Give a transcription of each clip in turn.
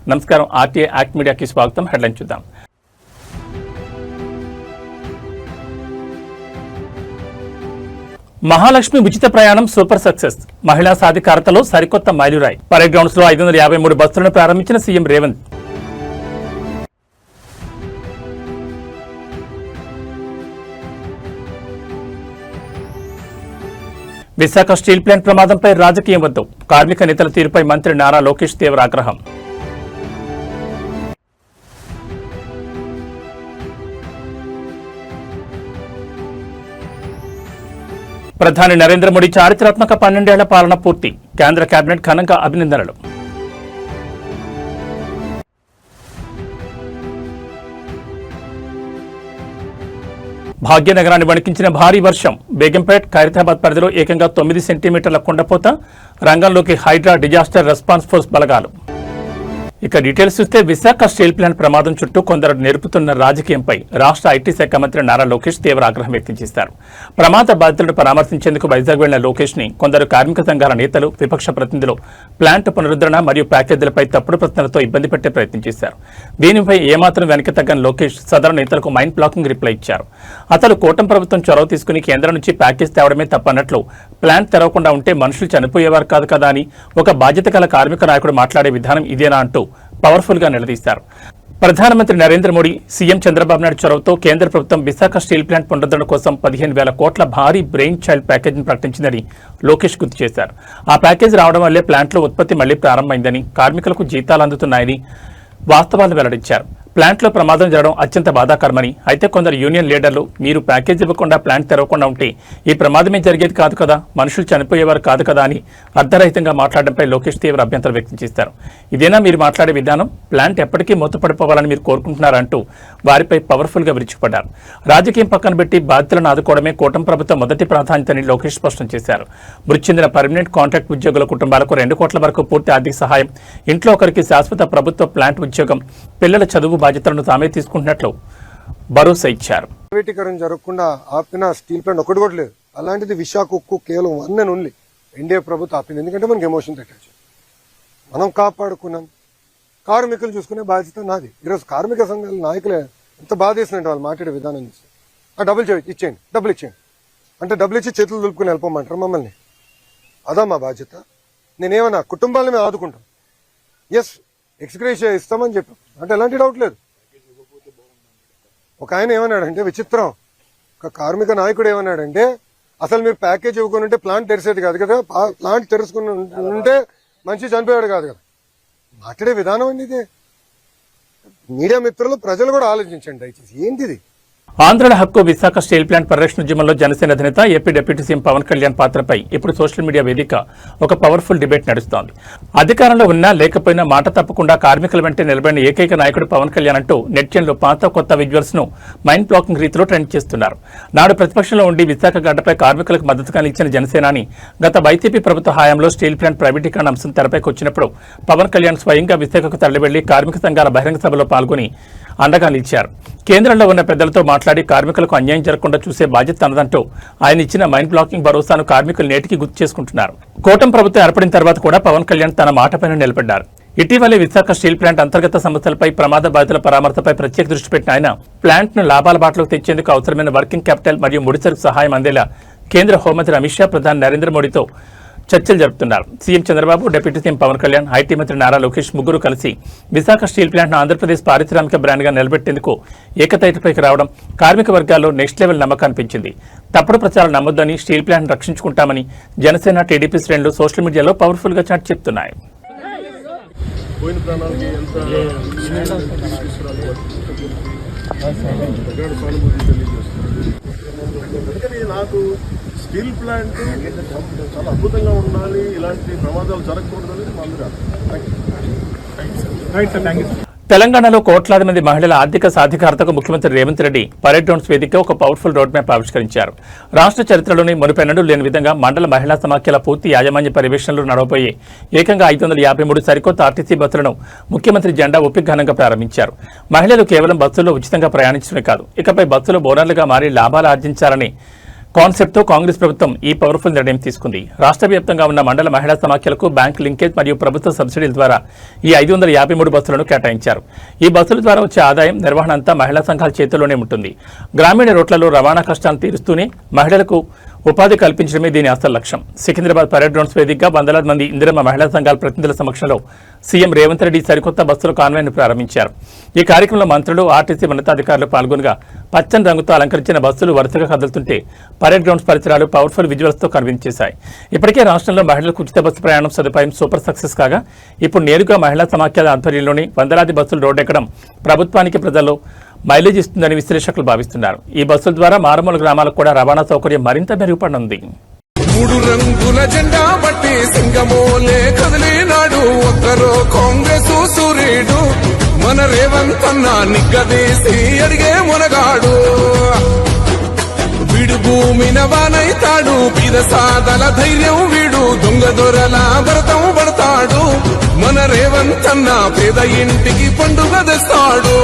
నమస్కారం. RTI act మీడియాకి స్వాగతం. హెడ్లైన్ చూద్దాం. మహాలక్ష్మి ఉచిత ప్రయాణం సూపర్ సక్సెస్. మహిళా సాధికారతలో సరికొత్త మైలురాయి. పరేడ్ గ్రౌండ్స్ లో 553 బస్సులను ప్రారంభించిన CM Revanth. Visakha steel plant ప్రమాదంపై రాజకీయం వద్దు. కార్మిక నేతల తీరుపై మంత్రి నారా లోకేష్ తీవ్ర ఆగ్రహం. ప్రధాని నరేంద్ర మోడీ చారిత్రాత్మక 12 ఏళ్ల పాలన పూర్తి. కేంద్ర కేబినెట్ ఘనంగా అభినందనలు. భాగ్యనగరాన్ని వణికించిన భారీ వర్షం. బేగంపేట్, ఖైరతాబాద్ పరిధిలో ఏకంగా 9 సెంటీమీటర్ల కుండపోత. రంగంలోకి హైడ్రా డిజాస్టర్ రెస్పాన్స్ ఫోర్స్ బలగాలు. ఇక డీటెయిల్స్ చూస్తే విశాఖ స్టీల్ ప్లాంట్ ప్రమాదం చుట్టూ కొందరు నేర్పుతున్న రాజకీయంపై రాష్ట్ర ఐటీ శాఖ మంత్రి నారా లోకేష్ తీవ్ర ఆగ్రహం వ్యక్తం చేశారు. ప్రమాద బాధితులను పరామర్శించేందుకు వైజాగ్ వెళ్లిన లోకేష్ ని కొందరు కార్మిక సంఘాల నేతలు, విపక్ష ప్రతినిధులు ప్లాంట్ పునరుద్ధరణ మరియు ప్యాకేజీలపై తప్పుడు ప్రశ్నలతో ఇబ్బంది పెట్టే ప్రయత్నం చేశారు. దీనిపై ఏమాత్రం వెనక్కి తగ్గని లోకేష్ సదరు నేతలకు మైండ్ బ్లాకింగ్ రిప్లై ఇచ్చారు. అతను కూటమి ప్రభుత్వం చొరవ తీసుకుని కేంద్రం నుంచి ప్యాకేజ్ తేవడమే తప్పన్నట్లు ప్లాంట్ తెరవకుండా ఉంటే మనుషులు చనిపోయేవారు కాదు కదా అని ఒక బాధ్యత గల కార్మిక నాయకుడు మాట్లాడే విధానం ఇదేనా అంటూ పవర్ఫుల్ గా నిలదీశారు. ప్రధానమంత్రి నరేంద్ర మోడీ, సీఎం చంద్రబాబు నాయుడు చొరవతో కేంద్ర ప్రభుత్వం విశాఖ స్టీల్ ప్లాంట్ పునరుద్ధరణ కోసం 15,000 కోట్ల భారీ బ్రెయిన్ చైల్డ్ ప్యాకేజీని ప్రకటించిందని లోకేష్ గుర్తు చేశారు. ఆ ప్యాకేజీ రావడం వల్లే ప్లాంట్లో ఉత్పత్తి మళ్లీ ప్రారంభమైందని, కార్మికులకు జీతాలు అందుతున్నాయని వాస్తవాలను వెల్లడించారు. ప్లాంట్లో ప్రమాదం జరగడం అత్యంత బాధాకరమని, అయితే కొందరు యూనియన్ లీడర్లు మీరు ప్యాకేజ్ ఇవ్వకుండా ప్లాంట్ తెరవకుండా ఉంటే ఈ ప్రమాదమే జరిగేది కాదు కదా, మనుషులు చనిపోయేవారు కాదు కదా అని అర్ధరహితంగా మాట్లాడడంపై లోకేష్ తీవ్ర అభ్యంతరం వ్యక్తం చేశారు. ఇదేనా మీరు మాట్లాడే విధానం? ప్లాంట్ ఎప్పటికీ మూతపడిపోవాలని మీరు కోరుకుంటున్నారంటూ వారిపై పవర్ఫుల్ గా విరుచుకుపడ్డారు. రాజకీయం పక్కన పెట్టి బాధితులను ఆదుకోవడమే కూటమి ప్రభుత్వం మొదటి ప్రాధాన్యతని లోకేష్ స్పష్టం చేశారు. మృతి చెందిన పర్మనెంట్ కాంట్రాక్ట్ ఉద్యోగుల కుటుంబాలకు 2 కోట్ల వరకు పూర్తి ఆర్థిక సహాయం, ఇంట్లో ఒకరికి శాశ్వత ప్రభుత్వ ప్లాంట్ ఉద్యోగం, పిల్లల చదువు బాధ్యతలను తామే తీసుకుంటున్నట్లు భరోసా ఇచ్చారు. ప్రైవేటీకరణ జరగకుండా ఆపిన స్టీల్ ప్లాంట్ ఒకటి కూడా లేదు. అలాంటిది విశాఖ ఉక్కు కేవలం 1 and only ఎన్డీఏ ప్రభుత్వం ఆపింది. ఎందుకంటే మనకి ఎమోషన్ అటాచ్. మనం కాపాడుకున్నాం. కార్మికులు చూసుకునే బాధ్యత నాది. ఈరోజు కార్మిక సంఘాల నాయకులే ఎంత బాధ వేసినట్టు వాళ్ళు మాట్లాడే విధానం చూసి, ఆ డబ్బులు ఇచ్చేయండి, డబ్బులు ఇచ్చేయండి అంటే డబ్బులు ఇచ్చి చేతులు దులుపుకుని వెళ్ళిపోమంటారు మమ్మల్ని. అదా మా బాధ్యత? నేనేమన్నా కుటుంబాలను మేము ఆదుకుంటాం, ఎస్ ఎక్స్గ్రేషియా ఇస్తామని చెప్పాం అంటే ఎలాంటి డౌట్ లేదు. ఒక ఆయన ఏమన్నాడంటే విచిత్రం, ఒక కార్మిక నాయకుడు ఏమన్నాడంటే అసలు మీరు ప్యాకేజ్ ఇవ్వకుండా ఉంటే ప్లాంట్ తెరిసేది కాదు కదా, ప్లాంట్ తెరుచుకుని ఉంటే మనిషి చనిపోయాడు కాదు కదా. మాట్లాడే విధానం అండి ఇదే. మీడియా మిత్రులు, ప్రజలు కూడా ఆలోచించండి దయచేసి. ఏంటిది? ఆంధ్రుల హక్కు విశాఖ స్టీల్ ప్లాంట్ పరిరక్షణ ఉద్యమంలో జనసేన అధినేత AP deputy CM Pawan Kalyan పాత్రపై ఇప్పుడు సోషల్ మీడియా వేదిక ఒక పవర్ఫుల్ డిబేట్ నడుస్తోంది. అధికారంలో ఉన్నా లేకపోయినా మాట తప్పకుండా కార్మికుల వెంటే నిలబడిన ఏకైక నాయకుడు పవన్ కళ్యాణ్ అంటూ నెట్జన్లు పాత కొత్త విజువల్స్ ను మైండ్ బ్లాకింగ్ రీతిలో ట్రెండ్ చేస్తున్నారు. నాడు ప్రతిపక్షంలో ఉండి విశాఖ గడ్డపై కార్మికులకు మద్దతుగా నిలిచిన జనసేనాని గత వైసీపీ ప్రభుత్వ హయాంలో స్టీల్ ప్లాంట్ ప్రైవేటీకరణ అంశం తెరపైకి వచ్చినప్పుడు పవన్ కళ్యాణ్ స్వయంగా విశాఖకు తరలివెళ్లి కార్మిక సంఘాల బహిరంగ సభలో పాల్గొని అండగా నిలిచారు. కేంద్రంలో ఉన్న పెద్దలతో మాట్లాడి కార్మికులకు అన్యాయం జరగకుండా చూసే బాధ్యత తనదంటూ ఆయన ఇచ్చిన మైండ్ బ్లాకింగ్ భరోసాను కార్మికులు నేటికి గుర్తు చేసుకుంటున్నారు. కూటమి ప్రభుత్వం ఏర్పడిన తర్వాత కూడా పవన్ కళ్యాణ్ తన మాటపైన నిలబడ్డారు. ఇటీవలే విశాఖ స్టీల్ ప్లాంట్ అంతర్గత సమస్యలపై, ప్రమాద బాధితుల పరామర్శపై ప్రత్యేక దృష్టి పెట్టిన ఆయన ప్లాంట్ ను లాభాల బాటలోకి తెచ్చేందుకు అవసరమైన వర్కింగ్ క్యాపిటల్ మరియు ముడిసరుకు సహాయం అందేలా కేంద్ర హోంమంత్రి అమిత్ షా, ప్రధాని నరేంద్ర మోడీతో చర్చలు జరుపుతున్నారు. CM Chandrababu, deputy CM Pawan Kalyan, IT మంత్రి నారా లోకేష్ ముగ్గురు కలిసి విశాఖ స్టీల్ ప్లాంట్ ను ఆంధ్రప్రదేశ్ పారిశ్రామిక బ్రాండ్ గా నిలబెట్టేందుకు ఏకతాటిపైకి రావడం కార్మిక వర్గాల్లో నెక్స్ట్ లెవెల్ నమ్మకాన్ని పెంచింది. తప్పుడు ప్రచారం నమ్మొద్దని, స్టీల్ ప్లాంట్ రక్షించుకుంటామని జనసేన, టీడీపీ శ్రేణులు సోషల్ మీడియాలో పవర్ఫుల్ గా చాటి చెప్తున్నాయి. స్టీల్ ప్లాంట్ చాలా అద్భుతంగా ఉండాలి, ఇలాంటి ప్రమాదాలు జరగకూడదు అనేది మా అందరూ. తెలంగాణలో కోట్లాది మంది మహిళల ఆర్థిక సాధికారతకు ముఖ్యమంత్రి రేవంత్ రెడ్డి పరేడ్ గ్రౌండ్స్ వేదిక ఒక పవర్ఫుల్ రోడ్ మ్యాప్ ఆవిష్కరించారు. రాష్ట్ర చరిత్రలోని మునుపెన్నడూ లేని విధంగా మండల మహిళా సమాఖ్యల పూర్తి యాజమాన్య పర్యవేక్షణలో నడవబోయే ఏకంగా 553 సరికొత్త ఆర్టీసీ బస్సులను ముఖ్యమంత్రి జెండా ఊపి ఘనంగా ప్రారంభించారు. మహిళలు కేవలం బస్సుల్లో ఉచితంగా ప్రయాణించడమే కాదు, ఇకపై బస్సులు బోనర్లుగా మారి లాభాలు ఆర్జించాలని కాన్సెప్ట్ తో కాంగ్రెస్ ప్రభుత్వం ఈ పవర్ఫుల్ నిర్ణయం తీసుకుంది. రాష్ట్ర వ్యాప్తంగా ఉన్న మండల మహిళా సమాఖ్యలకు బ్యాంక్ లింకేజ్ మరియు ప్రభుత్వ సబ్సిడీల ద్వారా ఈ 553 బస్సులను కేటాయించారు. ఈ బస్సుల ద్వారా వచ్చే ఆదాయం నిర్వహణ అంతా మహిళా సంఘాల చేతుల్లోనే ఉంటుంది. గ్రామీణ రోడ్లలో రవాణా కష్టాలను తీరుస్తూనే మహిళలకు ఉపాధి కల్పించడమే దీని అసలు లక్ష్యం. సికింద్రాబాద్ పరేడ్ గ్రౌండ్స్ వేదికగా వందలాది మంది ఇందిరమ్మ మహిళా సంఘాల ప్రతినిధుల సమక్షంలో సీఎం రేవంత్ రెడ్డి సరికొత్త బస్సుల కాన్వాయ్ను ప్రారంభించారు. ఈ కార్యక్రమంలో మంత్రులు, ఆర్టీసీ ఉన్నతాధికారులు పాల్గొనగా పచ్చని రంగుతో అలంకరించిన బస్సులు వరుసగా కదులుతుంటే పరేడ్ గ్రౌండ్స్ పరిసరాలు పవర్ఫుల్ విజువల్స్ తో కనిపించేశాయి. ఇప్పటికే రాష్ట్రంలో మహిళలకు ఉచిత బస్సు ప్రయాణం సదుపాయం సూపర్ సక్సెస్ కాగా ఇప్పుడు నేరుగా మహిళా సమాఖ్యల ఆధ్వర్యంలోని వందలాది బస్సులు రోడ్డెక్కడం ప్రభుత్వానికి ప్రజల్లో మైలేజ్ ఇస్తుందని విశ్లేషకులు భావిస్తున్నారు. ఈ బస్సుల ద్వారా మారుమూల గ్రామాలకు కూడా రవాణా సౌకర్యం మరింత మెరుగుపడనుంది. 3 రంగుల జెండా బట్టి సింగమోలే కదిలినాడు ఒక్కరో కాంగ్రెస్ సూర్యుడు మన రేవంత్ అన్న నిగ్గదీసి అడిగే మునగాడు. వీడు భూమిన వానైతాడు పీద సాదల ధైర్యం వీడు దొంగ దొరల భరతం పడతాడు. మన రేవంత్ అన్న పేద ఇంటికి పండుగ తెస్తాడు.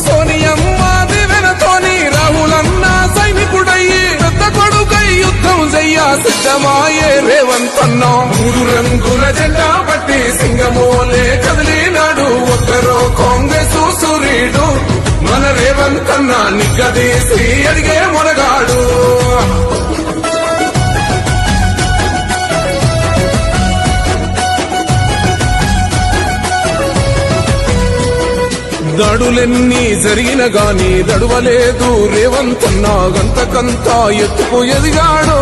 సోనియమ్మ దివెనతోని రాహులన్న సైనికుడయ్యి పెద్ద కొడుకై యుద్ధం చెయ్య సిద్ధమాయే రేవంత్ అన్న. 3 రంగుల జెండా బట్టి సింగమోలే కదిలినాడు ఒక్కరో కాంగ్రెస్ సూర్యుడు మన రేవంత్ అన్న నిగ్గదీసి అడిగే మునగాడు. దాడులెన్ని జరిగిన గాని దడువలేదు రేవంత్ అన్న గంతకంతా ఎత్తుకు ఎదిగాడో.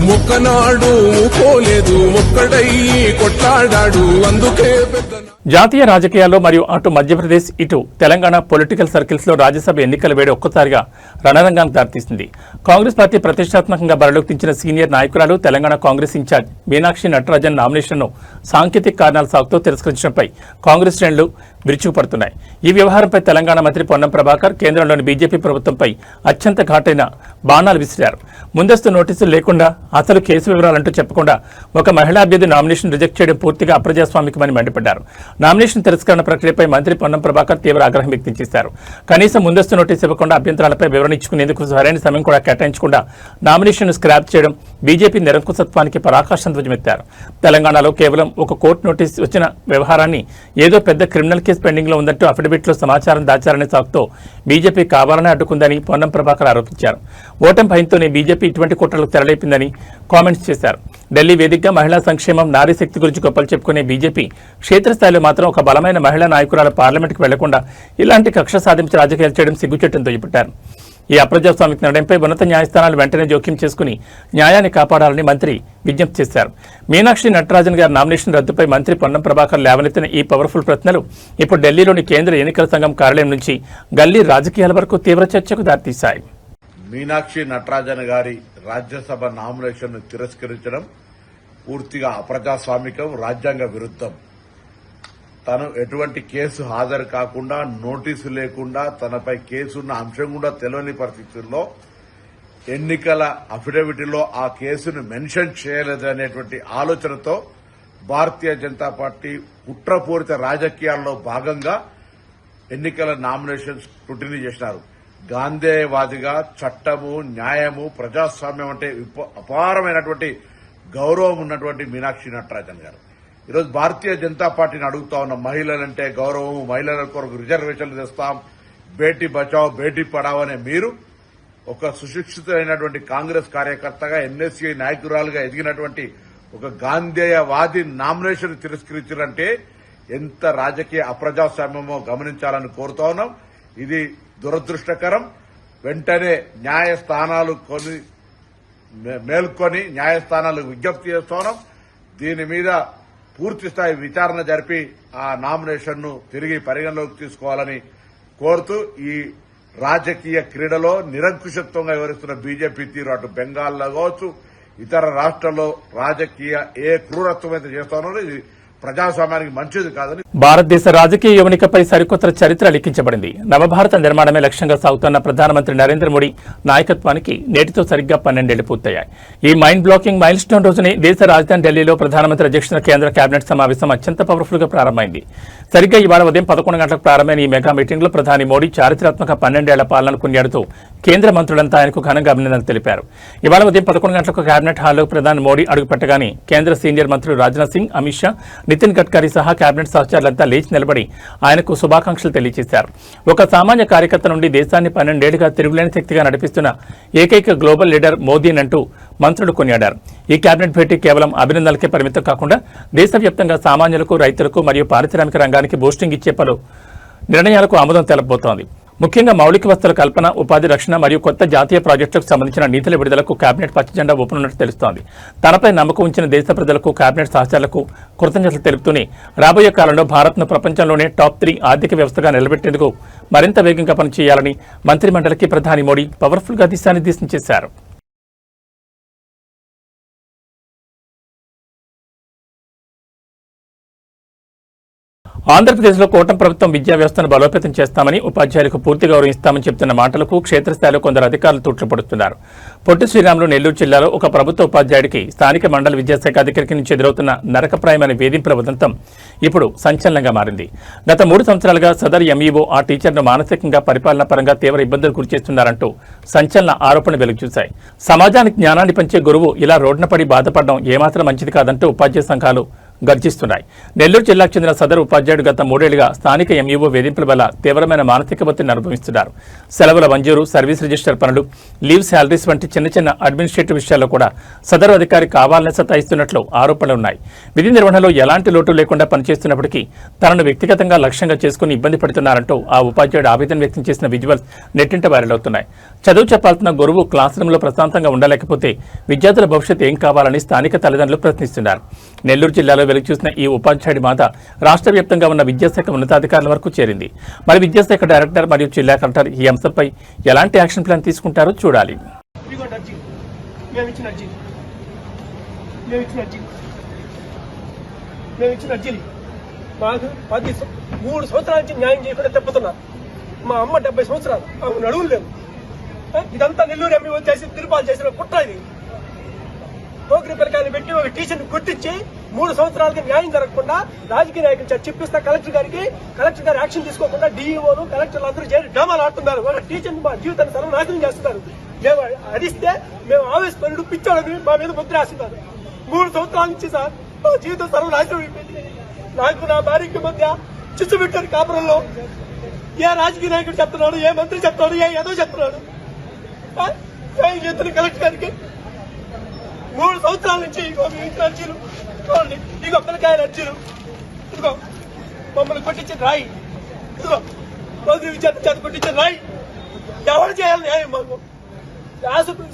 మొక్కనాడు ఊకోలేదు ఒక్కడయ్యి కొట్లాడాడు అందుకే పెద్ద. జాతీయ రాజకీయాల్లో మరియు అటు మధ్యప్రదేశ్ ఇటు తెలంగాణ పొలిటికల్ సర్కిల్స్ లో రాజ్యసభ ఎన్నికల వేడి ఒక్కసారిగా రణరంగానికి దారితీసింది. కాంగ్రెస్ పార్టీ ప్రతిష్టాత్మకంగా బరిలోకి దించిన సీనియర్ నాయకురాలు తెలంగాణ కాంగ్రెస్ ఇన్ఛార్జ్ మీనాక్షి నటరాజన్ నామినేషన్ను సాంకేతిక కారణాల సాకుతో తిరస్కరించడంపై కాంగ్రెస్ శ్రేణులు విరుచుకుపడుతున్నాయి. ఈ వ్యవహారంపై తెలంగాణ మంత్రి పొన్నం ప్రభాకర్ కేంద్రంలోని బీజేపీ ప్రభుత్వంపై అత్యంత ఘాటైన బాణాలు విసిరారు. ముందస్తు నోటీసులు లేకుండా అసలు కేసు వివరాలంటూ చెప్పకుండా ఒక మహిళా అభ్యర్థి నామినేషన్ రిజెక్ట్ చేయడం పూర్తిగా అప్రజాస్వామికమని మండిపడ్డారు. నామినేషన్ తిరస్కరణ ప్రక్రియపై మంత్రి పొన్నం ప్రభాకర్ తీవ్ర ఆగ్రహం వ్యక్తం చేశారు. కనీసం ముందస్తు నోటీసు ఇవ్వకుండా అభ్యంతరాలపై వివరణ ఇచ్చుకునేందుకు సరైన సమయం కూడా కేటాయించకుండా నామినేషన్ స్క్రాప్ చేయడం బీజేపీ నిరంకుశత్వానికి పరాకాష్ఠం ధ్వజమెత్తారు. తెలంగాణలో కేవలం ఒక కోర్టు నోటీసు వచ్చిన వ్యవహారాన్ని ఏదో పెద్ద క్రిమినల్ కేసు పెండింగ్ లో ఉందంటూ అఫిడవిట్లో సమాచారం దాచారనే సాకుతో బీజేపీ కావాలనే అడ్డుకుందని పొన్నం ప్రభాకర్ ఆరోపించారు. ఓటమి భయంతోనే బీజేపీ ఇటువంటి కుట్రలకు తెరలేపిందని కామెంట్స్ చేశారు. ఢిల్లీ వేదికగా మహిళా సంక్షేమం, నారీ శక్తి గురించి గొప్పలు చెప్పుకునే బీజేపీ క్షేత్రస్థాయిలో మాత్రం ఒక బలమైన మహిళా నాయకురాలు పార్లమెంట్కి వెళ్లకుండా ఇలాంటి కక్ష సాధించి రాజకీయాలు చేయడం సిగ్గుచెట్టంతో చెప్పారు. ఈ అప్రజాస్వామిక నిర్ణయంపై ఉన్నత న్యాయస్థానాలు వెంటనే జోక్యం చేసుకుని న్యాయాన్ని కాపాడాలని మంత్రి విజ్ఞప్తి చేశారు. మీనాక్షి నటరాజన్ గారి నామినేషన్ రద్దుపై మంత్రి పొన్నం ప్రభాకర్ లేవనెత్తిన ఈ పవర్ఫుల్ ప్రశ్నలు ఇప్పుడు ఢిల్లీలోని కేంద్ర ఎన్నికల సంఘం కార్యాలయం నుంచి గల్లీ రాజకీయాల వరకు తీవ్ర చర్చకు దారితీశాయి. మీనాక్షి నటరాజన్ గారి రాజ్యసభ నామినేషన్ తిరస్కరించడం పూర్తిగా అప్రజాస్వామికం, రాజ్యాంగ విరుద్ధం. తను ఎటువంటి కేసు హాజరు కాకుండా, నోటీసు లేకుండా, తనపై కేసున్న అంశం కూడా తెలియని పరిస్థితుల్లో ఎన్నికల అఫిడవిట్లో ఆ కేసును మెన్షన్ చేయలేదనేటువంటి ఆలోచనతో భారతీయ జనతా పార్టీ కుట్రపూరిత రాజకీయాల్లో భాగంగా ఎన్నికల నామినేషన్ స్క్రూటినీ చేసినారు. గాంధేయవాదిగా చట్టము, న్యాయము, ప్రజాస్వామ్యం అంటే అపారమైనటువంటి గౌరవం ఉన్నటువంటి మీనాక్షి నటరాజన్ గారు ఈరోజు భారతీయ జనతా పార్టీని అడుగుతా ఉన్న మహిళలంటే గౌరవం, మహిళల కొరకు రిజర్వేషన్లు తెస్తాం, బేటీ బచావ్ బేటీ పడావ్ అనే మీరు ఒక సుశిక్షితులైనటువంటి కాంగ్రెస్ కార్యకర్తగా, ఎన్ఎస్సీ నాయకురాలుగా ఎదిగినటువంటి ఒక గాంధేయవాది నామినేషన్ తిరస్కరించారంటే ఎంత రాజకీయ అప్రజాస్వామ్యమో గమనించాలని కోరుతా ఉన్నాం. ఇది దురదృష్టకరం. వెంటనే న్యాయస్థానాలు మేల్కొని న్యాయస్థానాలకు విజ్ఞప్తి చేస్తున్నాం. దీని మీద పూర్తి స్థాయి విచారణ జరిపి ఆ నామినేషన్ ను తిరిగి పరిగణలోకి తీసుకోవాలని కోరుతూ ఈ రాజకీయ క్రీడలో నిరంకుశత్వంగా వివరిస్తున్న బీజేపీ తీరు అటు బెంగాల్లో కావచ్చు, ఇతర రాష్ట్రాల్లో రాజకీయ ఏ క్రూరత్వం అయితే చేస్తున్నారో ఇది ప్రజాస్వామ్యానికి మంచిది కాదని. భారతదేశ రాజకీయ యువనికపై సరికొత్త చరిత్ర లిఖించబడింది. నవభారత నిర్మాణమే లక్ష్యంగా సాగుతున్న ప్రధానమంత్రి నరేంద్ర మోడీ నాయకత్వానికి నేటితో సరిగ్గా 12 ఏళ్లు పూర్తయ్యాయి. ఈ మైండ్ బ్లాకింగ్ మైల్ స్టోన్ రోజుని దేశ రాజధాని ఢిల్లీలో ప్రధానమంత్రి అధ్యక్షతన కేంద్ర కేబినెట్ సమావేశం అత్యంత పవర్ఫుల్ గా ప్రారంభమైంది. సరిగ్గా ఇవాళ ఉదయం 11 గంటలకు ప్రారంభమైన ఈ మెగా మీటింగ్ లో ప్రధాని మోడీ చారిత్రాత్మక 12 ఏళ్ల పాలనను కొనియాడుతూ కేంద్ర మంత్రులంతా ఆయనకు ఘనంగా అభినందనలు తెలిపారు. ఇవాళ ఉదయం 11 గంటలకు కేబినెట్ హాల్లో ప్రధాని మోడీ అడుగుపెట్టగానే కేంద్ర సీనియర్ మంత్రులు రాజ్నాథ్ సింగ్, అమిత్ షా, నితిన్ గడ్కరీ సహా కేబినెట్ సహచరులంతా లేచి నిలబడి ఆయనకు శుభాకాంక్షలు తెలియజేశారు. ఒక సామాన్య కార్యకర్త నుండి దేశాన్ని 12 ఏళ్లుగా తిరుగులేని శక్తిగా నడిపిస్తున్న ఏకైక గ్లోబల్ లీడర్ మోదీనంటూ మంత్రులు కొనియాడారు. ఈ కేబినెట్ భేటీ కేవలం అభినందనలకే పరిమితం కాకుండా దేశవ్యాప్తంగా సామాన్యులకు, రైతులకు మరియు పారిశ్రామిక రంగానికి బూస్టింగ్ ఇచ్చే పలు నిర్ణయాలకు ఆమోదం తెలపబోతోంది. ముఖ్యంగా మౌలిక వసతుల కల్పన, ఉపాధి రక్షణ మరియు కొత్త జాతీయ ప్రాజెక్టులకు సంబంధించిన నిధుల విడుదలకు కేబినెట్ పచ్చజెండా ఊపనున్నట్టు తెలుస్తోంది. తనపై నమ్మకం ఉంచిన దేశ ప్రజలకు, కేబినెట్ సహచరులకు కృతజ్ఞతలు తెలుపుతూనే రాబోయే కాలంలో భారత్ను ప్రపంచంలోనే టాప్ 3 ఆర్థిక వ్యవస్థగా నిలబెట్టేందుకు మరింత వేగంగా పనిచేయాలని మంత్రిమండలికి ప్రధాని మోడీ పవర్ఫుల్ గా దిశానిర్దేశం చేశారు. ఆంధ్రప్రదేశ్లో కూటమి ప్రభుత్వం విద్యా వ్యవస్థను బలోపేతం చేస్తామని, ఉపాధ్యాయులకు పూర్తి గౌరవం ఇస్తామని చెప్తున్న మాటలకు క్షేత్రస్థాయిలో కొందరు అధికారులు తూట్లపడుతున్నారు. పొట్టి శ్రీరాములు నెల్లూరు జిల్లాలో ఒక ప్రభుత్వ ఉపాధ్యాయుడికి స్థానిక మండల విద్యాశాఖ అధికారికి నుంచి ఎదురవుతున్న నరకప్రాయమైన వేధింపుల ఉదంతం ఇప్పుడు సంచలనంగా మారింది. గత 3 సంవత్సరాలుగా సదర్ ఎంఈఓ ఆ టీచర్ను మానసికంగా, పరిపాలన పరంగా తీవ్ర ఇబ్బందులు గురిచేస్తున్నారంటూ సంచలన ఆరోపణలు వెలుగుచూశాయి. సమాజానికి జ్ఞానాన్ని పంచే గురువు ఇలా రోడ్డున పడి బాధపడడం ఏమాత్రం మంచిది కాదంటూ ఉపాధ్యాయ సంఘాలు గర్జిస్తున్నాయి. నెల్లూరు జిల్లాకు చెందిన సదరు ఉపాధ్యాయుడు గత 3 ఏళ్లుగా స్థానిక ఎంఈఓ వేధింపుల వల్ల తీవ్రమైన మానసిక ఒత్తిడిని అనుభవిస్తున్నారు. సెలవుల మంజూరు, సర్వీస్ రిజిస్టర్ పనులు, లీవ్ శాలరీస్ వంటి చిన్న అడ్మినిస్ట్రేటివ్ విషయాల్లో కూడా సదరు అధికారి కావాలనే సతాయిస్తున్నట్లు ఆరోపణలు ఉన్నాయి. విధి నిర్వహణలో ఎలాంటి లోటు లేకుండా పనిచేస్తున్నప్పటికీ తనను వ్యక్తిగతంగా లక్ష్యంగా చేసుకుని ఇబ్బంది పడుతున్నారంటూ ఆ ఉపాధ్యాయుడు ఆవేదన వ్యక్తం చేసిన విజువల్స్ నెట్టింట వైరల్ అవుతున్నాయి. చదువు చెప్పాల్సిన గురువు క్లాస్ రూమ్లో ప్రశాంతంగా ఉండలేకపోతే విద్యార్థుల భవిష్యత్తు ఏం కావాలని స్థానిక తల్లిదండ్రులు ప్రశ్నిస్తున్నారు. నెల్లూరు జిల్లాలో వెలుగు చూసిన ఈ ఉపాధ్యాయుడి మాత రాష్ట్ర వ్యాప్తంగా ఉన్న విద్యాశాఖ ఉన్నతాధికారుల వరకు చేరింది. మరి విద్యాశాఖ డైరెక్టర్ మరియు జిల్లా కలెక్టర్ ఈ అంశంపై ఎలాంటి యాక్షన్ ప్లాన్ తీసుకుంటారో చూడాలి. మాకు 3 సంవత్సరాల నుంచి న్యాయం చేయకుండా తెప్పుతున్నారు. మా అమ్మ 70 సంవత్సరాలు, ఆమె నడువులు లేవు. ఇదంతా నెల్లూరు ఎంఈఓ చేసి తిరుపాలు చేసిన కుట్ర. ఇది పోకిరి పిల్లకాయలు పెట్టి ఒక టీచర్ని గుర్తించి 3 సంవత్సరాలకి న్యాయం జరగకుండా రాజకీయ నాయకులు చెప్పిస్తా కలెక్టర్ గారు యాక్షన్ తీసుకోకుండా డీఈఓలు, కలెక్టర్లు అందరూ చేరి డ్రామాలు ఆడుతున్నారు. వాళ్ళ టీచర్ని మా జీవితాన్ని సర్వనాశనం చేస్తున్నారు. మేము అడిస్తే మేము ఆవేశపరుడు పిచ్చోడని మా మీద ముద్ర వేస్తున్నారు. 3 సంవత్సరాల నుంచి సార్ మా జీవితం సర్వనాశనం అయిపోయింది. నాకు నా భార్యకి మధ్య చిచ్చు పెట్టారు కాపురంలో. ఏ రాజకీయ నాయకుడు చెప్తున్నాడు, ఏ మంత్రి చెప్తున్నాడు, ఏ ఏదో చెప్తున్నాడు. చెప్తున్న కలెక్టర్ గారికి 3 సంవత్సరాల నుంచి అర్జీలు చూడండి. ఇదిగో పిల్లకాయల అర్జీలు, ఇదిగో మమ్మల్ని కొట్టించిన రాయి, ఇదిగో విద్యార్థి చేత కొట్టించిన రాయి. ఎవరు చేయాలి న్యాయం? మాకు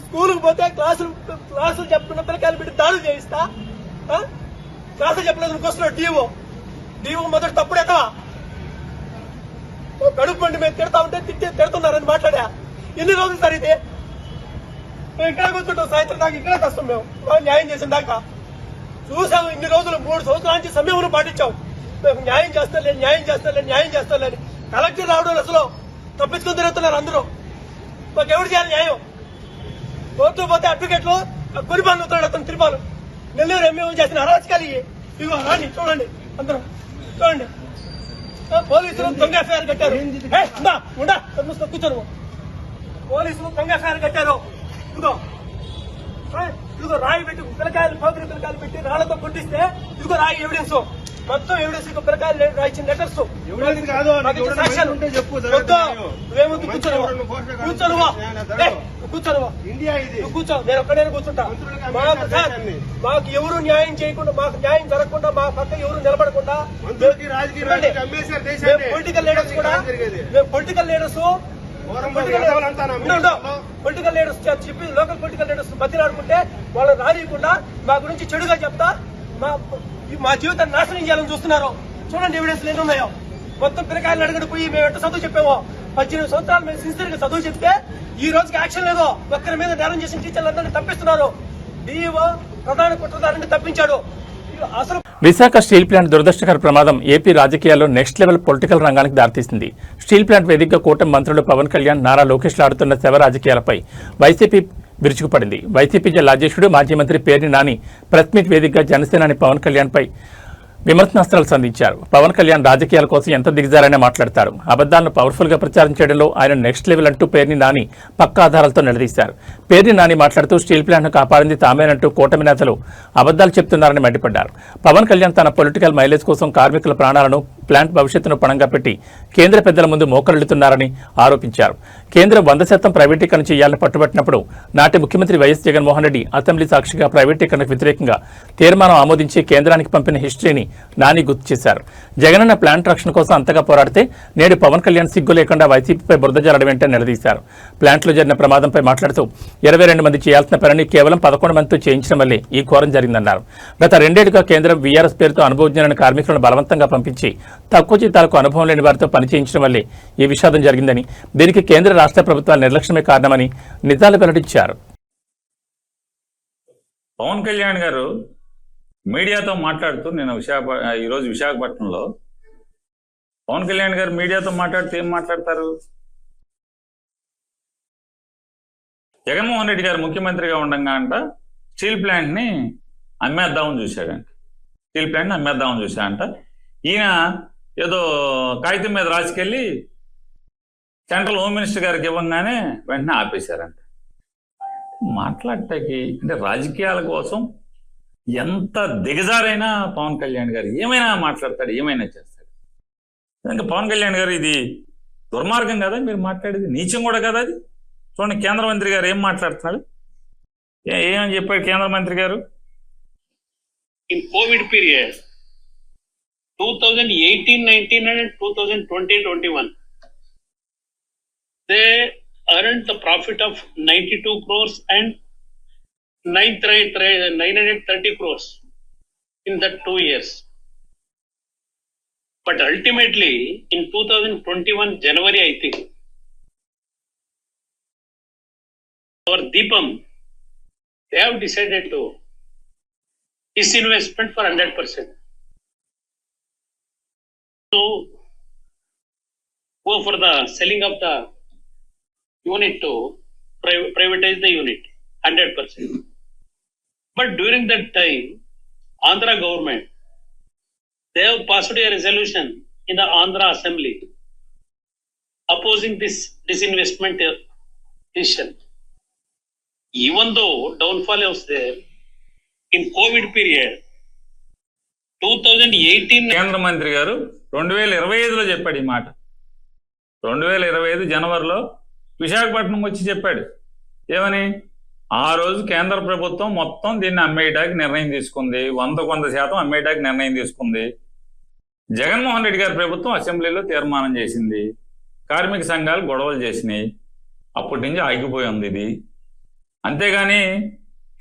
స్కూల్కి పోతే క్లాసులు చెప్తున్న పిల్లకాయలు పెట్టి దాడులు చేయిస్తా. క్లాసులు చెప్పలేదు వస్తున్నాడు డిఓ మొదటి తప్పుడు ఎక్కవా కడుపు పండి మేము తిడతా ఉంటే తిడుతున్నారని మాట్లాడా. ఎన్ని రోజులు సార్ ఇది? మేము ఇక్కడ కూర్చుంటాం సాయంత్రం దాకా, ఇక్కడే కష్టం. మేము న్యాయం చేసిన దాకా చూసాము. ఇన్ని రోజులు 3 సంవత్సరాల నుంచి సమయం పాటించాం. మేము న్యాయం చేస్తారులేని కలెక్టర్ రావడం అసలు తప్పించుకుని తిరుగుతున్నారు అందరూ. మాకు ఎవరు చేయాలి న్యాయం? కోర్టు పోతే అడ్వకేట్లు కొనిపాలు అవుతాడు అతను తిరుపాలు. నెల్లూరు ఎంఈఓ చేసిన అరాచకాలు ఇవో రాండి చూడండి, అందరూ చూడండి. పోలీసులు దొంగ ఎఫ్ఐఆర్ కట్టారు. కూర్చోను. పోలీసులు దొంగ ఎఫ్ఐఆర్ కట్టారు. ఇదిగో రాయి పెట్టి పోకిరి పిల్లకాయలు పెట్టి రాళ్లతో కొట్టిస్తే ఇదిగో రాయి ఎవిడెన్స్, మొత్తం ఎవిడెన్స్. ఇక పిల్లకాయలు రాయించిన లెటర్స్ కూర్చో, నేను ఒక్కడైనా కూర్చుంటా. మాకు ఎవరు న్యాయం చేయకుండా, మాకు న్యాయం జరగకుండా, మా పక్క ఎవరు నిలబడకుండా పొలిటికల్ లీడర్స్ చెప్పి లోకల్ పొలిటికల్ లీడర్స్ బతిలాడుకుంటే వాళ్ళు రానియకుండా మా గురించి చెడుగా చెప్తా మా జీవితాన్ని నాశనం చేయాలని చూస్తున్నారు. చూడండి ఎవిడెన్స్ ఎన్ని ఉన్నాయో. మొత్తం పిల్లకాయలు అడగడు పోయి మేము ఎట్లా చదువు చెప్పామో. 18 సంవత్సరాలు మేము సిన్సియర్ గా చదువు చెప్తే ఈ రోజుకి యాక్షన్ లేదో. ఒక్కరి మీద నేరం చేసిన టీచర్లందరినీ తప్పిస్తున్నారు. డిఈఓ ప్రధాన కుట్రదారుని తప్పించాడు. అసలు విశాఖ స్టీల్ ప్లాంట్ దురదృష్టకర ప్రమాదం ఏపీ రాజకీయాల్లో నెక్స్ట్ లెవెల్ పొలిటికల్ రంగానికి దారితీసింది. స్టీల్ ప్లాంట్ వేదికగా కూటమి మంత్రులు పవన్ కళ్యాణ్, నారా లోకేష్లు ఆడుతున్న శవ రాజకీయాలపై వైసీపీ విరుచుకుపడింది. వైసీపీ జిల్లా అధ్యక్షుడు మాజీ మంత్రి పేర్ని నాని ప్రెస్ మీట్ వేదికగా జనసేనాని పవన్ కళ్యాణ్పై విమర్శనాస్త్రాలు సంధించారు. పవన్ కళ్యాణ్ రాజకీయాల కోసం ఎంత దిగజారైనా మాట్లాడతారు. అబద్దాలను పవర్ఫుల్ గా ప్రచారం చేయడంలో ఆయన నెక్స్ట్ లెవెల్ అంటూ పేర్ని నాని పక్కా ఆధారాలతో నిలదీశారు. పేర్ని నాని మాట్లాడుతూ స్టీల్ ప్లాంట్ను కాపాడింది తామేనంటూ కూటమి నేతలు అబద్దాలు చెప్తున్నారని మండిపడ్డారు. పవన్ కళ్యాణ్ తన పొలిటికల్ మైలేజ్ కోసం కార్మికుల ప్రాణాలను, ప్లాంట్ భవిష్యత్తును పణంగా పెట్టి కేంద్ర పెద్దల ముందు మోకరిల్లుతున్నారని ఆరోపించారు. కేంద్రం 100% ప్రైవేటీకరణ చేయాలని పట్టుబట్టినప్పుడు నాటి ముఖ్యమంత్రి వైఎస్ జగన్మోహన్ రెడ్డి అసెంబ్లీ సాక్షిగా ప్రైవేటీకరణకు వ్యతిరేకంగా తీర్మానం ఆమోదించి కేంద్రానికి పంపిన హిస్టరీని నాని గుర్తు చేశారు. జగనన్న ప్లాంట్ రక్షణ కోసం అంతగా పోరాడితే నేడు పవన్ కళ్యాణ్ సిగ్గు లేకుండా వైసీపీపై బురద జల్లడం వెంటనే నిలదీశారు. ప్లాంట్లో జరిగిన ప్రమాదంపై మాట్లాడుతూ 22 మంది చేయాల్సిన పనిని కేవలం 11 మందితో చేయించడం వల్లే ఈ ఘోరం జరిగిందన్నారు. గత 2 ఏళ్లుగా కేంద్రం వీఆర్ఎస్ పేరుతో అనుభవజ్ఞులైన కార్మికులను బలవంతంగా పంపించి తక్కువ జీతాలకు అనుభవం లేని వారితో పనిచేయించడం వల్లే ఈ విషాదం జరిగిందని, దీనికి కేంద్ర రాష్ట్ర ప్రభుత్వాల నిర్లక్ష్యమే కారణమని నిజాలు వెల్లడించారు. పవన్ కళ్యాణ్ గారు మీడియాతో మాట్లాడుతూ ఈరోజు విశాఖపట్నంలో పవన్ కళ్యాణ్ గారు మీడియాతో మాట్లాడుతూ ఏం మాట్లాడతారు? జగన్మోహన్ రెడ్డి గారు ముఖ్యమంత్రిగా ఉండగా అంట స్టీల్ ప్లాంట్ని అమ్మేద్దామని చూశాడంట. స్టీల్ ప్లాంట్ని అమ్మేద్దామని చూశాడంట. ఈయన ఏదో కాగితం మీద రాసుకెళ్ళి సెంట్రల్ హోమ్ మినిస్టర్ గారికి ఇవ్వగానే వెంటనే ఆపేశారంట. మాట్లాడటానికి అంటే రాజకీయాల కోసం ఎంత దిగజారైనా పవన్ కళ్యాణ్ గారు ఏమైనా మాట్లాడతాడు, ఏమైనా చేస్తాడు. ఇంకా పవన్ కళ్యాణ్ గారు ఇది దుర్మార్గం కదా మీరు మాట్లాడేది, నీచం కూడా కదా అది. చూడండి కేంద్ర మంత్రి గారు ఏం మాట్లాడుతున్నాడు, ఏమని చెప్పాడు కేంద్ర మంత్రి గారు? In COVID period, 2018-19 and 2020-21, they earned the profit of 92 crores and 930 crores in that 2 years. But ultimately, in 2021 January, I think, our Deepam, they have decided to disinvestment for 100%. To go for the selling of the unit to privatize the unit 100%. But during that time, Andhra government, they have passed a resolution in the Andhra Assembly opposing this disinvestment decision. Even though downfall was there, in COVID period, 2018 కేంద్ర మంత్రి గారు 2025లో చెప్పాడు ఈ మాట. 2025 జనవరిలో విశాఖపట్నం వచ్చి చెప్పాడు. ఏమని? ఆ రోజు కేంద్ర ప్రభుత్వం మొత్తం దీన్ని అమ్మేయడానికి నిర్ణయం తీసుకుంది, 100% అమ్మేయడానికి నిర్ణయం తీసుకుంది. జగన్మోహన్ రెడ్డి గారి ప్రభుత్వం అసెంబ్లీలో తీర్మానం చేసింది, కార్మిక సంఘాలు గొడవలు చేసినాయి, అప్పటి నుంచి ఆగిపోయి ఉంది ఇది. అంతేగాని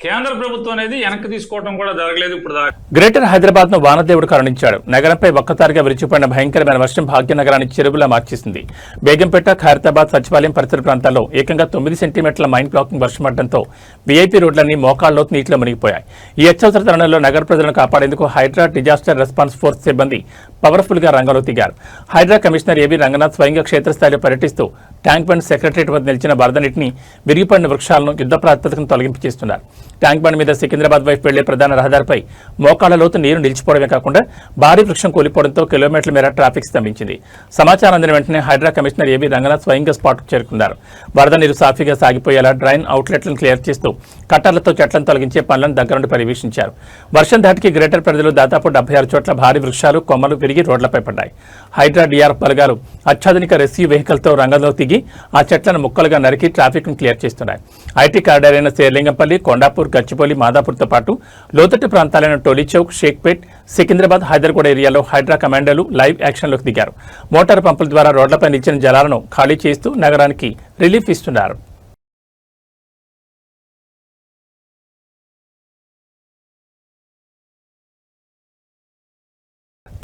కేంద్ర ప్రభుత్వం అనేది వెనక్కి తీసుకోవడం కూడా జరగలేదు ఇప్పుడు దాకా. గ్రేటర్ హైదరాబాద్ ను వానదేవుడు కరుణించాడు. నగరంపై ఒక్కసారిగా విరిచిపోయిన భయంకరమైన వర్షం భాగ్యనగరాన్ని చెరువులా మార్చేసింది. బేగంపేట, ఖైరతాబాద్, సచివాలయం పరిసర ప్రాంతాల్లో ఏకంగా 9 సెంటీమీటర్ల మైండ్ బ్లాకింగ్ వర్షం పడడంతో వీఐపీ రోడ్లన్నీ మోకాళ్లలోతు నీటిలో మునిగిపోయాయి. ఈ అత్యవసర తరుణంలో నగర ప్రజలను కాపాడేందుకు హైడ్రా డిజాస్టర్ రెస్పాన్స్ ఫోర్స్ సిబ్బంది పవర్ఫుల్ గా రంగంలో దిగారు. హైడ్రా కమిషనర్ ఏబీ రంగనాథ్ స్వయంగా క్షేత్రస్థాయిలో పర్యటిస్తూ ట్యాంక్ బండ్ సెక్రటరియట్ వద్ద నిలిచిన వరద నీటిని, విరిగిపడిన వృక్షాలను యుద్ధ ప్రాతిపదికన తొలగింపు చేస్తున్నారు. ట్యాంక్ బండ్ మీద సికింద్రాబాద్ వైపు వెళ్లే ప్రధాన రహదారిపై మోకాళ్ల లోతు నీరు నిలిచిపోవడమే కాకుండా భారీ వృక్షం కూలిపోవడంతో కిలోమీటర్ల మేర ట్రాఫిక్ స్తంభించింది. సమాచారం అందిన వెంటనే హైడ్రా కమిషనర్ ఏబీ రంగనాథ్ స్వయంగా స్పాట్కు చేరుకున్నారు. వరద నీరు సాఫీగా సాగిపోయేలా డ్రైన్ అవుట్లెట్లను క్లియర్ చేస్తూ కట్టర్లతో చెట్లను తొలగించే పనులను దగ్గరుండి పర్యవేక్షించారు. వర్షం ధాటికి గ్రేటర్ పరిధిలో దాదాపు 76 చోట్ల భారీ వృక్షాలు, కొమ్మలు విరిగి రోడ్లపై పడ్డాయి. హైడ్రా డిఆర్ఎఫ్ బలగాలు అత్యాధునిక రెస్క్యూ వెహికల్తో రంగంలో దిగి ఆ చెట్లను ముక్కలుగా నరికి ట్రాఫిక్ ను క్లియర్ చేస్తున్నాయి. ఐటీ కారిడార్ అయిన శేర్లింగంపల్లి, కొండాపూర్, గచ్చిబౌలి, మాదాపూర్తో పాటు లోతట్టు ప్రాంతాలైన టోలీచౌక్, షేక్పేట్, సికింద్రాబాద్, హైదర్గూడ ఏరియాలో హైడ్రా కమాండోలు లైవ్ యాక్షన్లోకి దిగారు. మోటార్ పంపుల ద్వారా రోడ్లపై నిలిచిన జలాలను ఖాళీ చేస్తూ నగరానికి రిలీఫ్ ఇస్తున్నారు.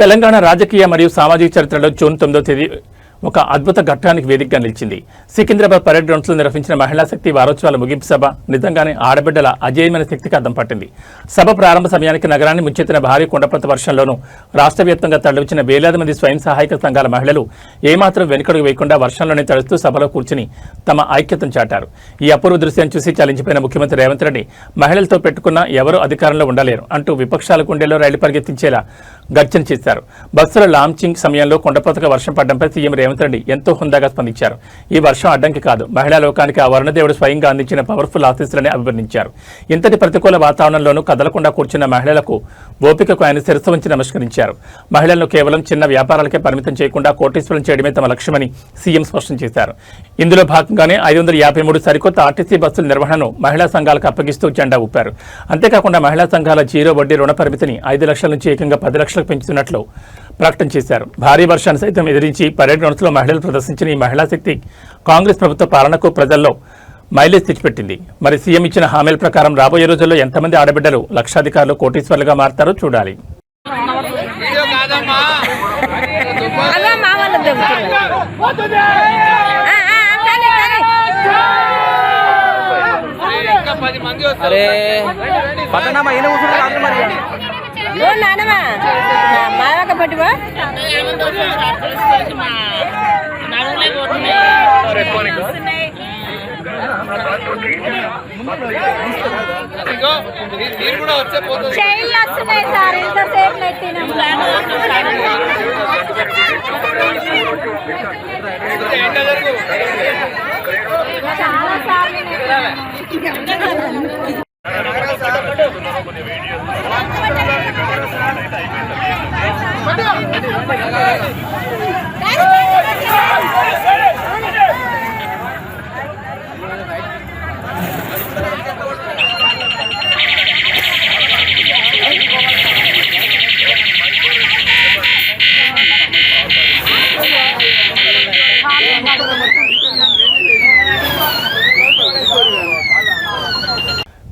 తెలంగాణ రాజకీయ మరియు సామాజిక చరిత్రలో జూన్ 9వ తేదీ ఒక అద్భుత ఘట్టానికి వేదికగా నిలిచింది. సికింద్రాబాద్ పరేడ్ గ్రౌండ్స్ లో నిర్వహించిన మహిళా శక్తి వారోత్సవాల ముగింపు సభ నిజంగానే ఆడబిడ్డల అజేయమైన శక్తికి అద్దం పట్టింది. సభ ప్రారంభ సమయానికి నగరాన్ని ముంచెత్తిన భారీ కుండపోత వర్షంలోనూ రాష్ట్ర వ్యాప్తంగా తరలివచ్చిన వేలాది మంది స్వయం సహాయక సంఘాల మహిళలు ఏమాత్రం వెనుకడుగు వేయకుండా వర్షంలోనే తడుస్తూ సభలో కూర్చుని తమ ఐక్యతను చాటారు. ఈ అపూర్వ దృశ్యాన్ని చూసి చలించిపోయిన ముఖ్యమంత్రి రేవంత్ రెడ్డి మహిళలతో పెట్టుకున్న ఎవరూ అధికారంలో ఉండలేరు అంటూ విపక్షాల గుండెల్లో రైలు పరిగెత్తించేలా గర్జన చేశారు. బస్సుల లాంచింగ్ సమయంలో కొండపోతగా వర్షం పడడంపై సీఎం రేవంత్ రెడ్డి ఎంతో హుందాగా స్పందించారు. ఈ వర్షం అడ్డంకి కాదు, మహిళా లోకానికి ఆ వరుణదేవుడు స్వయంగా అందించిన పవర్ఫుల్ ఆశీస్సులని అభివర్ణించారు. ఇంతటి ప్రతికూల వాతావరణంలోనూ కదలకుండా కూర్చున్న మహిళలకు ఓపికకు ఆయన శిరస్సు వంచి నమస్కరించారు. మహిళలను కేవలం చిన్న వ్యాపారాలకే పరిమితం చేయకుండా కోటీశ్వరం చేయడమే తమ లక్ష్యమని సీఎం స్పష్టం చేశారు. ఇందులో భాగంగానే 553 సరికొత్త ఆర్టీసీ బస్సుల నిర్వహణను మహిళా సంఘాలకు అప్పగిస్తూ జెండా ఊపారు. అంతేకాకుండా మహిళా సంఘాల జీరో వడ్డీ రుణ పరిమితిని 5 లక్షల నుంచి ఏకంగా 10 లక్షలకు పెంచుతున్నట్లు ప్రకటన చేశారు. భారీ వర్షాన్ని సైతం ఎదిరించి పరేడ్ గ్రౌండ్స్ లో మహిళలు ప్రదర్శించిన ఈ మహిళా శక్తి కాంగ్రెస్ ప్రభుత్వ పాలనకు ప్రజల్లో మైలేజ్ తెచ్చిపెట్టింది. మరి సీఎం ఇచ్చిన హామీల ప్రకారం రాబోయే రోజుల్లో ఎంతమంది ఆడబిడ్డలు లక్షాధికారులు కోటీశ్వర్లుగా మారతారో చూడాలి.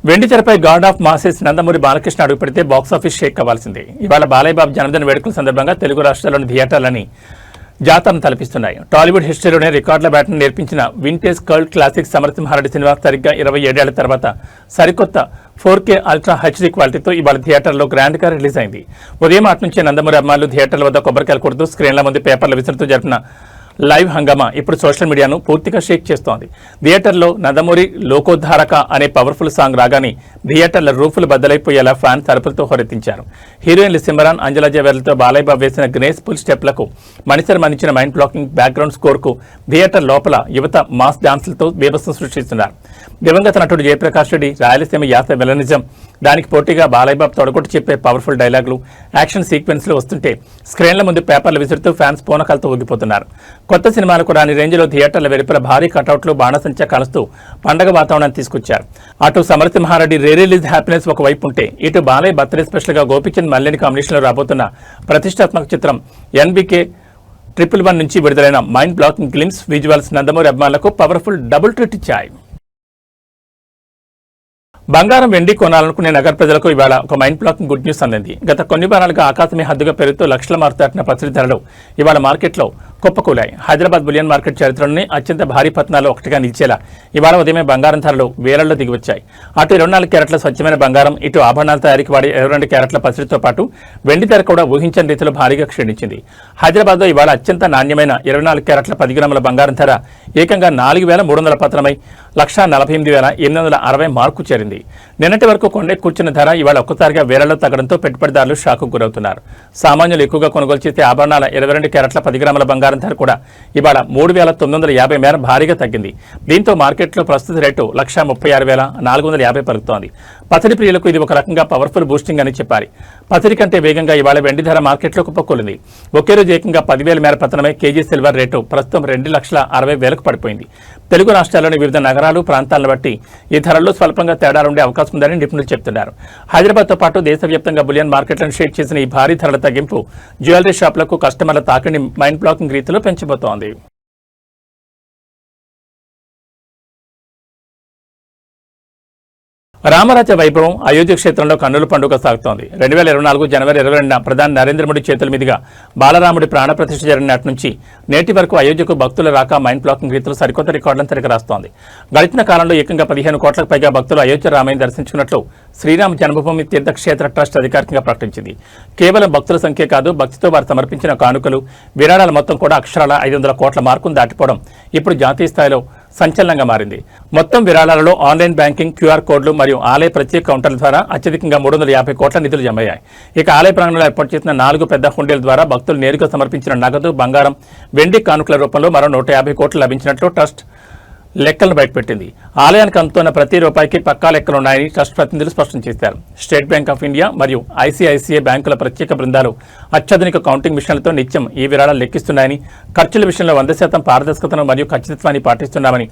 వెండి తెరపై God of masses Nandamuri Balakrishna అడుగుపెడితే బాక్సాఫీస్ షేక్ అవ్వాల్సిందే. ఇవాళ బాలయ్య బాబు జన్మదిన వేడుకల సందర్భంగా తెలుగు రాష్ట్రాల్లోని థియేటర్లని జాతరను తలపిస్తున్నాయి. టాలీవుడ్ హిస్టరీలోనే రికార్డుల బ్యాట్ను నేర్పించిన vintage cult classic Samarasimha Reddy cinema సరిగ్గా 27 ఏళ్ల తర్వాత సరికొత్త 4K అల్ట్రా హెచ్డీ క్వాలిటీతో ఇవాళ థియేటర్లో గ్రాండ్గా రిలీజ్ అయింది. ఉదయం అటు నుంచే నందమూరి అమ్మాయిలు థియేటర్ల వద్ద కొబ్బరికాయలు కొడుతూ స్క్రీన్ల ముందు పేపర్లు విసురుతూ జరిపిన లైవ్ హంగామా ఇప్పుడు సోషల్ మీడియాను పూర్తిగా షేక్ చేస్తోంది. థియేటర్లో నందమూరి లోకోద్ధారక అనే పవర్ఫుల్ సాంగ్ రాగానే థియేటర్ల రూఫులు బద్దలైపోయేలా ఫ్యాన్స్ అరుపులతో హోరెత్తించారు. హీరోయిన్లు సిమరాన్, అంజలా జవేర్లతో బాలయ్య బాబు వేసిన గ్రేస్ఫుల్ స్టెప్లకు మణిశర్మ అందించిన మైండ్ బ్లాకింగ్ బ్యాక్గ్రౌండ్ స్కోర్కు థియేటర్ లోపల యువత మాస్ డాన్సులతో బీభత్సం సృష్టిస్తున్నారు. దివంగత నటుడు జయప్రకాష్ రెడ్డి రాయలసీమ యాస విలనిజం, దానికి పోటీగా బాలయ్య బాబు తొడగొట్టి చెప్పే పవర్ఫుల్ డైలాగులు, యాక్షన్ సీక్వెన్స్లు వస్తుంటే స్క్రీన్ల ముందు పేపర్లు విసురుతూ ఫ్యాన్స్ పూనకాలతో ఊగిపోతున్నారు. కొత్త సినిమాలకు రాని రేంజ్లో థియేటర్ల వెలుపల భారీ కటౌట్లు, బాణసంచా కాలుస్తూ పండగ వాతావరణాన్ని తీసుకొచ్చారు. అటు సమరసింహారెడ్డి రిలీజ్ హ్యాపీనెస్ ఒకవైపు ఉంటే, ఇటు బాలయ్య బర్త్డే స్పెషల్ గా గోపిచంద్ మల్లేని కాంబినేషన్లో రాబోతున్న ప్రతిష్టాత్మక చిత్రం NBK 111 నుంచి విడుదలైన mind blocking glimpse visuals Nandamuri అభిమానులకు పవర్ఫుల్ డబుల్ ట్రీట్ ఇచ్చాయి. బంగారం, వెండి కొనాలనుకునే నగర ప్రజలకు ఇవాళ ఒక మైండ్ బ్లాకింగ్ గుడ్ న్యూస్ అందింది. గత కొన్ని వారాలుగా ఆకాశమే హద్దుగా పెరుగుతూ లక్షల మారు దాటిన పసిడి ధరలు ఇవాళ మార్కెట్లో కుప్పకూలాయి. హైదరాబాద్ బులియన్ మార్కెట్ చరిత్రలోనే అత్యంత భారీ పతనాల్లో ఒకటిగా నిలిచేలా ఇవాళ ఉదయమే బంగారం ధరలు వేలల్లో దిగివచ్చాయి. అటు 24 క్యారెట్ల స్వచ్ఛమైన బంగారం, ఇటు ఆభరణాల తయారీకి వాడే 22 క్యారెట్ల పసిడితో పాటు వెండి ధర కూడా ఊహించని రీతిలో భారీగా క్షీణించింది. హైదరాబాద్లో ఇవాళ అత్యంత నాణ్యమైన 24 క్యారెట్ల 10 గ్రాముల బంగారం ధర ఏకంగా 4,300 పతనమై 1,48,860 మార్కు చేరింది. నిన్నటి వరకు కొండే కూర్చున్న ధర ఇవాళ ఒక్కసారిగా వేలలో తగ్గడంతో పెట్టుబడిదారులు షాకు గురవుతున్నారు. సామాన్యులు ఎక్కువగా కొనుగోలు చేసే ఆభరణాల 22 క్యారెట్ల 10 గ్రాముల బంగారం ధర కూడా ఇవాళ 3,950 మేర భారీగా తగ్గింది. దీంతో మార్కెట్లో ప్రస్తుత రేటు 1,36,450 పలుకుతోంది. పసిడి ప్రియులకు ఇది ఒక రకంగా పవర్ఫుల్ బూస్టింగ్ అని చెప్పాలి. పసిడి కంటే వేగంగా ఇవాళ వెండి ధర మార్కెట్లో కుప్పకూలింది. ఒకే రోజు ఏకంగా 10,000 మేర పతనమై కేజీ సిల్వర్ రేటు ప్రస్తుతం 2,60,000కు పడిపోయింది. తెలుగు రాష్ట్రాల్లోని వివిధ నగరాలు, ప్రాంతాలను బట్టి ఈ ధరల్లో స్వల్పంగా తేడాలుండే అవకాశం ఉందని నిపుణులు చెబుతున్నారు. హైదరాబాద్తో పాటు దేశవ్యాప్తంగా బులియన్ మార్కెట్లను షేక్ చేసిన ఈ భారీ ధరల తగ్గింపు జ్యువెలరీ షాపులకు కస్టమర్ల తాకిడిని మైండ్ బ్లాకింగ్ రీతిలో పెంచబోతోంది. రామరాజ్య వైభవం అయోధ్య క్షేత్రంలో కన్నుల పండుగ సాగుతోంది. 2024 జనవరి 22న ప్రధాని నరేంద్ర మోడీ చేతుల మీదుగా బాలరాముడి ప్రాణప్రతిష్ఠ జరిగిన నాటి నుంచి నేటి వరకు అయోధ్యకు భక్తుల రాక మైండ్ బ్లాకింగ్ రీతిలో సరికొత్త రికార్డులను తిరగరాస్తోంది. గడిచిన కాలంలో ఏకంగా 15 కోట్లకు పైగా భక్తులు అయోధ్య రామయ్యను దర్శించుకున్నట్లు శ్రీరామ జన్మభూమి తీర్థక్షేత్ర ట్రస్ట్ అధికారికంగా ప్రకటించింది. కేవలం భక్తుల సంఖ్య కాదు, భక్తితో వారు సమర్పించిన కానుకలు, విరాళాల మొత్తం కూడా అక్షరాల 500 కోట్ల మార్కును దాటిపోవడం ఇప్పుడు జాతీయ స్థాయిలో సంచలనంగా మారింది. మొత్తం విరాళాలలో ఆన్లైన్ బ్యాంకింగ్, క్యూఆర్ కోడ్లు మరియు ఆలయ ప్రత్యేక కౌంటర్ల ద్వారా అత్యధికంగా 350 కోట్ల నిధులు జమయ్యాయి. ఇక ఆలయ ప్రాంగణంలో ఏర్పాటు చేసిన 4 పెద్ద హుండీల ద్వారా భక్తులు నేరుగా సమర్పించిన నగదు, బంగారం, వెండి కానుకల రూపంలో మరో 150 కోట్లు లభించినట్లు ట్రస్ట్ లెక్కలను బయటపెట్టింది. ఆలయానికి అందుతున్న ప్రతి రూపాయికి పక్కా లెక్కలున్నాయని ట్రస్ట్ ప్రతినిధులు స్పష్టం చేశారు. స్టేట్ బ్యాంక్ ఆఫ్ ఇండియా మరియు ఐసిఐసిఐ బ్యాంకుల ప్రత్యేక బృందాలు అత్యాధునిక కౌంటింగ్ మిషన్లతో నిత్యం ఈ విరాళాలు లెక్కిస్తున్నాయని, ఖర్చుల విషయంలో 100% పారదర్శకతను మరియు ఖచ్చితత్వాన్ని పాటిస్తున్నామని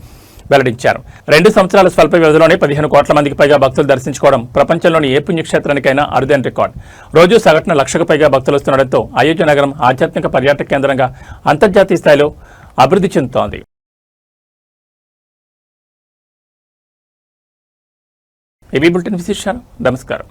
వెల్లడించారు. 2 సంవత్సరాల స్వల్ప వ్యవధిలోనే 15 కోట్ల మందికి పైగా భక్తులు దర్శించుకోవడం ప్రపంచంలోని ఏ పుణ్యక్షేత్రానికైనా అరుదైన రికార్డు. రోజు సగటున 1,00,000కు పైగా భక్తులు వస్తుండటంతో అయోధ్య నగరం ఆధ్యాత్మిక పర్యాటక కేంద్రంగా అంతర్జాతీయ స్థాయిలో అభివృద్ధి చెందుతోంది. ఏబీ బులెటిన్ విశేషాలు. నమస్కారం.